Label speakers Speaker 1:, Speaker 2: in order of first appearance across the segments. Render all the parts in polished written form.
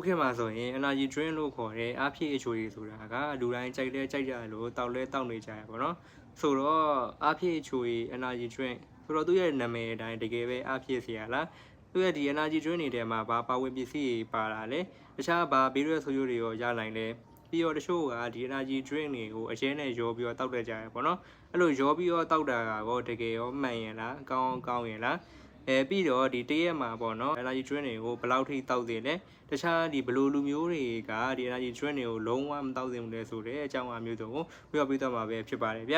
Speaker 1: ခင်မှာဆိုရင် energy drink လို့ခေါ်တဲ့အားဖြည့်အချိုရည်ဆိုတာကလူတိုင်းကြိုက်ကြတယ်လို့တောက်နေကြရပါတော့ဆိုတော့အားဖြည့်အချိုရည် energy drink ဆိုတော့သူ့ရဲ့နာမည်အတိုင်းတကယ်ပဲအားဖြည့်စရာလားသူ့ရဲ့ဒီ energy drink တွေထဲမှာဘာပါဝင်ပစ္စည်းတွေပါလာလဲတခြားဘာဘေးရွက်ဆိုးကျိုးတွေရောရနိုင်လဲပြီးတော့တချို့ကဒီ energy drink တွေကိုအရင်နဲ့ရောပြီးတော့တောက်တတ်ကြရပါတော့အဲ့လိုရောပြီးတော့တောက်တာကတော့တကယ်ရောမှန်ရင်လားကောင်းရင်လားပြီးတော့ဒီတရက်မှာပေါ့နော် energy drink တွေကိုဘယ်လောက်ထိတောက်သင့်လဲတခြားဒီဘလိုလူမျိုးတွေကဒီ energy drink တွေကိုလုံးဝမတောက်သင့်ဘူးလဲဆိုတဲ့အကြောင်းအမျိုးစုံကိုပြောပြတော့မှာပဲဖြစ်ပါတယ်ဗျ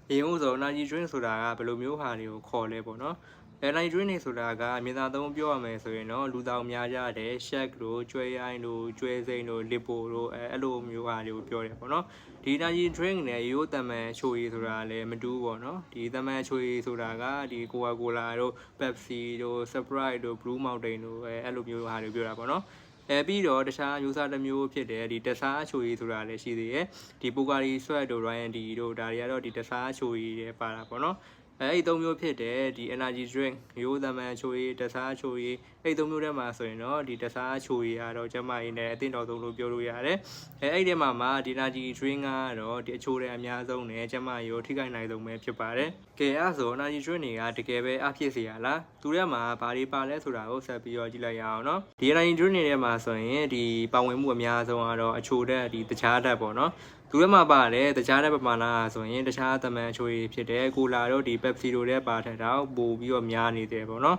Speaker 1: ဒီဥစ္စာ energy drink ဆိုတာကဘယ်လိုမျိုးဟာတွေကိုခေါ်လဲပေါ့နော်energy drink တွေဆိုတာကမြေသားသုံးပြောရမယ်ဆိုရင်တော့လူတောင်များကြတဲ့ shake တို့ကျွဲရိုင်းတို့ကျွဲစိမ့်တို့ lipo တို့အဲ့လိုမျိုးဟာတွေကိုပြောတယ်ပေါ့နော်ဒီ energy drink နဲ့ရိုးတမန်ချိုရည်ဆိုတာလည်းမတူဘူးပေါ့နော်ဒီတမန်ချိုရည်ဆိုတာကဒီ Coca-Cola တို့ Pepsi တို့ Sprite တို့ Blue Mountain တို့အဲ့လိုမျိုးဟာတွေပြောတာပေါ့နော်ပြီးတော့တခြားမျိုးစားတစ်မျိုးဖြစ်တယ်ဒီတစားအချိုရည်ဆိုတာလည်းရှိသေးတယ်ဒီ Pocari Sweat တို့ Ryan D တို့ဒါတွေကတော့ဒီတစားအချိုရည်တွေပါတာပေါ့နော်အဲ့ဒီသုံးမျိုးဖြစ်တယ်ဒီ energy drink ရိုးသမန်ချိုရည်တစားချိုရည်အဲ့ဒီသုံးမျိုးထဲမှာဆိုရင်တော့ဒီတစားချိုရည်ကတော့ကျမရည်နဲ့အသင့်တော်ဆုံးလို့ပြောလို့ရတယ်အဲ့ဒီထဲမှာဒီ energy drink ကတော့ဒီအချိုတွေအများဆုံးနဲ့ကျမရည်ကိုထိခိုက်နိုင်ဆုံးပဲဖြစ်ပါတယ်ကဲအဲ့ဆို energy drink တွေကတကယ်ပဲအဖြစ်စေရလားသူထဲမှာဘာတွေပါလဲဆိုတာကိုဆက်ပြီးတော့ကြည့်လိုက်ရအောင်နော်ဒီ energy drink တွေထဲမှာဆိုရင်ဒီပါဝင်မှုအများဆုံးကတော့အချိုတဲ့ဒီတခြားဓာတ်ပေါ့နော်သူထဲမှာပါတယ်တခြားတဲ့ပမာဏဆိုရင်တခြားသမန်ချိုရည်ဖြစ်တဲ့ကိုလာတို့ဒီ Pepsi တို့ထဲပါထက်တော့ပိုပြီးတော့များနေတယ်ပေါ့နော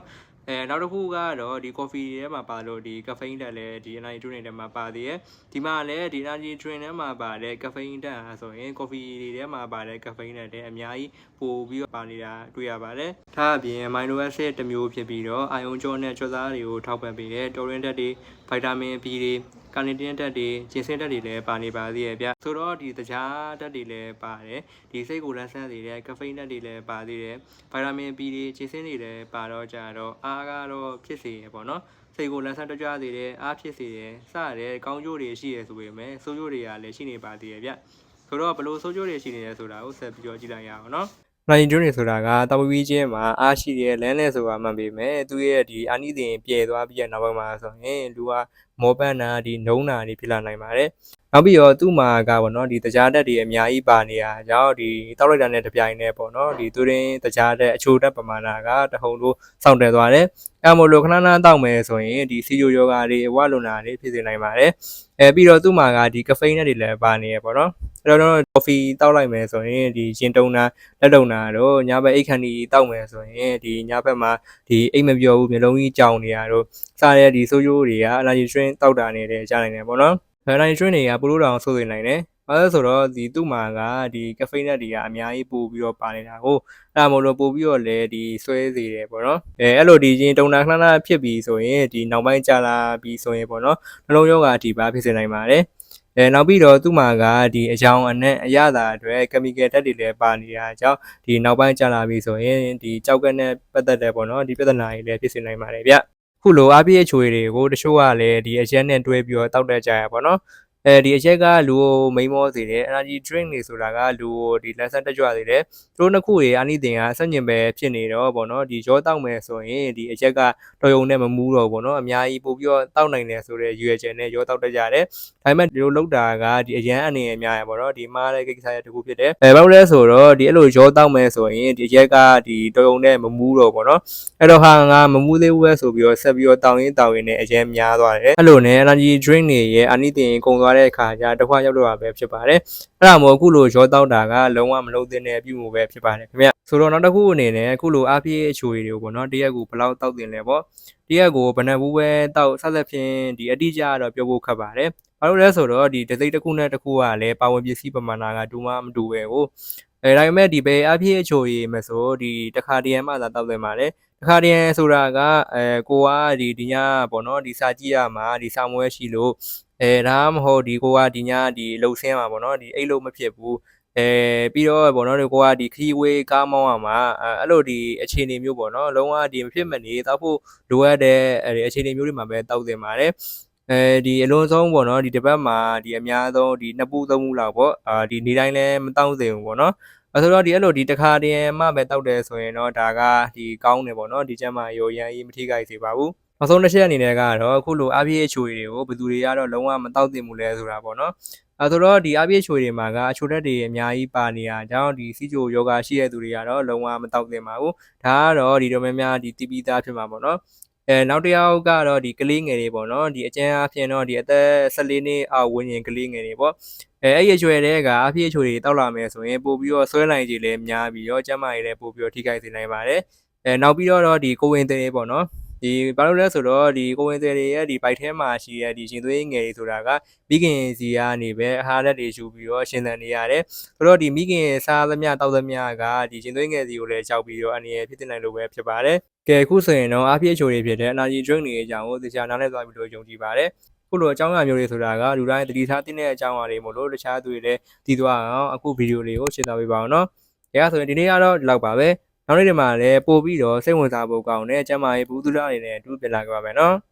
Speaker 1: ်နောက်တစ်ခုကတော့ဒီ coffee ထဲမှာပါလို့ဒီ caffeine ဓာတ်လည်းဒီ energy drink တွေထဲမှာပါသေးတယ်ဒီမှာလည်းဒီ energy drink ထဲမှာပါတဲ့ caffeine ဓာတ်ဆိုရင် coffee တွေထဲမှာပါတဲ့ caffeine ဓာတ်တွေအများကြီးပိုပြီးတော့ပါနေတာတွေ့ရပါတယ်ဒါအပြင် amino acid တစ်မျိုးဖြစ်ပြီးတော့ ion ကြောနဲ့ကြွက်သားတွေကိုထောက်ပံ့ပေးတဲ့ taurine ဓာတ်တွေ vitamin B တွေကာနီတင်ဓာတ်တွေကျင်စင်းဓာတ်တွေလည်းပါနေပါသေးရဲ့ဗျဆိုတော့ဒီတခြားဓာတ်တွေလည်းပါတယ်ဒီစိတ်ကိုလန်းဆန်းစေတဲ့ caffeine ဓာတ်တွေလည်းပါသေးတယ် vitamin B တွေကျင်စင်းတွေလည်းပါတော့ကြတော့အားကတော့ဖြစ်စေရပေါ့နော်စိတ်ကိုလန်းဆန်းတကြွစေတယ်အားဖြစ်စေတယ်စတဲ့ကောင်းကျိုးတွေရှိရဆိုပေမဲ့ဆိုးကျိုးတွေကလည်းရှိနေပါသေးရဲ့ဗျဆိုတော့ဘယ်လိုဆိုးကျိုးတွေရှိနေလဲဆိုတာကိုဆက်ပြီးတော့ကြည့်လိုက်ရအောင်နော်နိုင်ကျိုးတွေဆိုတာကတောက်ပြီးချင်းမှာအားရှိတဲ့လမ်းနဲ့ဆိုတာမှန်ပေမဲ့သူ့ရဲ့ဒီအာနိသင်ပြည့်သွားပြီးတဲ့နောက်ပိုင်းမှာဆိုရင်လူကမောပန်းတာဒီနှုံးတာတွေဖြစ်လာနိုင်ပါတယ်နောက်ပြီးတော့သူ့မှာကပေါ့နော်ဒီတကြားတက်တွေအများကြီးပါနေတာကြောင့်ဒီတောက်လိုက်တာနဲ့တပြိုင်တည်းပေါ့နော်ဒီသူရင်းတကြားတက်အချိုတက်ပမာဏကတဟုန်လို့စောင့်တယ်သွားတယ်အဲ့မို့လို့ခဏတောက်မယ်ဆိုရင်ဒီစီယိုယောဂါတွေအဝလွန်တာတွေဖြစ်စေနိုင်ပါတယ်ပြီးတော့သူ့မှာကဒီကဖိန်းတွေလည်းပါနေရပေါ့နော်အဲ့တော့ coffee တောက်လိုက်မယ်ဆိုရင်ဒီရင်တုံတာလက်တုံတာတော့ညဘက်အိတ်ခမ်းဒီတောက်မယ်ဆိုရင်ဒီညဘက်မှာဒီအိတ်မပြောဘူးမျိုးလုံးကြီးကြောင်နေရတော့စားတဲ့ဒီဆိုးကျိုးတွေက energy drink တောက်တာနေတယ်ကြားနိုင်တယ်ပေါ့နော် energy drink တွေကပိုလို့တောင်ဆိုးနေနိုင်တယ်ဘာလို့ဆိုတော့ဒီသူ့မှာကဒီ caffeine တွေကအများကြီးပို့ပြီးတော့ပါနေတာကိုအဲ့ဒါမို့လို့ပို့ပြီးတော့လည်းဒီဆွဲစေတယ်ပေါ့နော်အဲ့လိုဒီရင်တုံတာခဏဖြစ်ပြီးဆိုရင်ဒီနောက်ပိုင်းကြာလာပြီးဆိုရင်ပေါ့နော်နှလုံးရောဂါအထိပါဖြစ်စေနိုင်ပါတယ်နောက်ပြီးတော့သူ့မှာကဒီအယောင်အနက်အရသာအတွက် chemical ဓာတ်တွေလည်းပါနေတာကြောင့်ဒီနောက်ပိုင်းကြာလာပြီဆိုရင်ဒီကြောက်ကက်နဲ့ပတ်သက်တဲ့ပေါ့နော်ဒီပြဿနာတွေလည်းဖြစ်စေနိုင်ပါတယ်ဗျခုလိုအားပြည့်ချိုရည်တွေကိုတချို့ကလည်းဒီအရက်နဲ့တွဲပြီးတော့တောက်တတ်ကြရပါတော့ဒီအရက်ကလူကိုမိန်မောစေတယ် energy drink တွေဆိုတာကလူကိုဒီလက်ဆန်းတက်ကြွစေတယ်သူတို့နှစ်ခုတွေအာနိသင်ကဆက်ညင်ပဲဖြစ်နေတော့ပေါ့နော်ဒီရောတောက်မယ်ဆိုရင်ဒီအရက်ကတော်ရုံနဲ့မမူးတော့ပေါ့နော်အများကြီးပို့ပြီးတော့တောက်နိုင်တယ်ဆိုတဲ့ရွယ်ချက်နဲ့ရောတောက်တတ်ကြတယ်ဒါပေမဲ့ဒီလိုလောက်တာကဒီအရန်အနေနဲ့များရပေါ့နော်ဒီမှားတဲ့ကိစ္စရဲ့တစ်ခုဖြစ်တယ်ဘာလို့လဲဆိုတော့ဒီအဲ့လိုရောတောက်မယ်ဆိုရင်ဒီအရက်ကဒီတော်ရုံနဲ့မမူးတော့ပေါ့နော်အဲ့တော့ဟာငါမမူးသေးဘူးပဲဆိုပြီးတော့ဆက်ပြီးတော့တောင်းရင်နဲ့အရင်များသွားတယ်အဲ့လိုနဲ့ energy drink တွေရဲ့အာနိသင်ကုန်သွားတဲ့အခါကျတစ်ခွရောက်တော့တာပဲဖြစ်ပါတယ်အဲ့ဒါမို့အခုလိုရောတောက်တာကလုံးဝမလုံးသင့်တဲ့အပြုမှုပဲဖြစ်ပါတယ်ခင်ဗျဆိုတော့နောက်တစ်ခုအနေနဲ့အခုလိုအားပြည့်အချိုရည်တွေကိုပေါ့နော်တရက်ကိုဘယ်လောက်တောက်တင်လဲပေါ့တရက်ကိုဘယ်နှဘူးပဲတောက်ဆက်ဖြင့်ဒီအတိအကျတော့ပြောဖို့ခက်ပါတယ်ဘာလို့လဲဆိုတော့ဒီဒစိတစ်ခုနဲ့တစ်ခုကလည်းပါဝင်ပစ္စည်းပမာဏကတူမှမတူပဲကိုဒါပေမဲ့ဒီပဲအားပြည့်အချိုရည်မဆိုဒီတစ်ခါတည်းမှသာတောက်တင်ပါတယ်တစ်ခါတည်းဆိုတာကကိုကဒီညပေါ့နော်ဒီစာကြည့်ရမှာဒီစာမွဲရှိလို့ဒါမှမဟုတ်ဒီကိုကဒီညဒီလှုပ်ဆင်းမှာပေါ့နော်ဒီအိတ်လို့မဖြစ်ဘူးပြီးတော့ပေါ့နော်ဒီကိုကဒီခီးဝေးကားမောင်းရမှာအဲ့လိုဒီအခြေအနေမျိုးပေါ့နော်လုံးဝဒီမဖြစ်မနေတောက်ဖို့လိုအပ်တဲ့အခြေအနေမျိုးတွေမှာပဲတောက်တင်ပါတယ်ဒီအလုံးစုံပေါ့နော်ဒီတစ်ပတ်မှာဒီအများဆုံးဒီ2ပူ3ပူလောက်ပေါ့ဒီနေ့တိုင်းလည်းမတောက်သင့်ဘူးပေါ့နော် ဆိုတော့ဒီအဲ့လိုဒီတစ်ခါတည်းမှပဲတောက်တယ်ဆိုရင်တော့ဒါကဒီကောင်းတယ်ပေါ့နော်ဒီကျန်းမာရေးကိုရန်ကြီးမထိခိုက်စေပါဘူးနောက်ဆုံးတစ်ချက်အနေနဲ့ကတော့အခုလိုအားပြည့်အချိုတွေကိုဘယ်သူတွေကတော့လုံးဝမတောက်သင့်ဘူးလဲဆိုတာပေါ့နော်ဆိုတော့ဒီအားပြည့်အချိုတွေမှာကအချိုဓာတ်တွေအများကြီးပါနေတာကြောင့်ဒီစီဂျိုယောဂရှိတဲ့သူတွေကတော့လုံးဝမတောက်သင့်ပါဘူးဒါကတော့ဒီတော့များများဒီတီးပြီးသားဖြစ်မှာပေါ့နော်နောက်တစ်ယောက်ကတော့ဒီကလေးငယ်တွေပေါ့နော်ဒီအကျဉ်းအားဖြင့်တော့ဒီအသက်14နှစ်အောက်ဝန်းကျင်ကလေးငယ်တွေပေါ့အဲ့ဒီအရွယ်တွေကအပြည့်အချိုတွေတောက်လာမယ်ဆိုရင်ပို့ပြီးတော့ဆွဲနိုင်ကြီးလည်းများပြီးတော့ကျန်းမာရေးလည်းပို့ပြီးတော့ထိခိုက်စေနိုင်ပါတယ်နောက်ပြီးတော့ဒီကိုဝင်သေးပေါ့နော်ဒီဘာလို့လဲဆိုတော့ဒီကိုဝင်သေးတွေရဲ့ဒီဘိုက်ထဲမှာရှိတဲ့ဒီရှင်သွေးငယ်တွေဆိုတာကမိခင်စီကနေပဲအဟာရဓာတ်တွေယူပြီးတော့ရှင်သန်နေရတယ်ဆိုတော့ဒီမိခင်စားသမျှတောက်သမျှကဒီရှင်သွေးငယ်စီကိုလည်းကြောက်ပြီးတော့အနေရဖြစ်တဲ့နိုင်လို့ပဲဖြစ်ပါတယ်ကဲအခုဆိုရင်တော့အားပြည့်ချိုတွေဖြစ်တဲ့ energy drink တွေအကြောင်းကိုသိချာနားလည်သွားပြီလို့ယုံကြည်ပါတယ်ခုလိုအကြောင်းအရာမျိုးတွေဆိုတာကလူတိုင်းသတိထားသင့်တဲ့အကြောင်းအရာတွေမို့လို့တခြားသူတွေလည်းသိသွားအောင်အခုဗီဒီယိုလေးကိုရှင်းပြပေးပါအောင်နော်။ဒါဆိုရင်ဒီနေ့ကတော့ဒီလောက်ပါပဲ။နောက်နေ့ဒီမှာလည်းပို့ပြီးတော့စိတ်ဝင်စားဖို့ကောင်းတဲ့ကျမ်းမာရေးဘူးသူလာအနေနဲ့အတူပြန်လာကြပါမယ်နော်။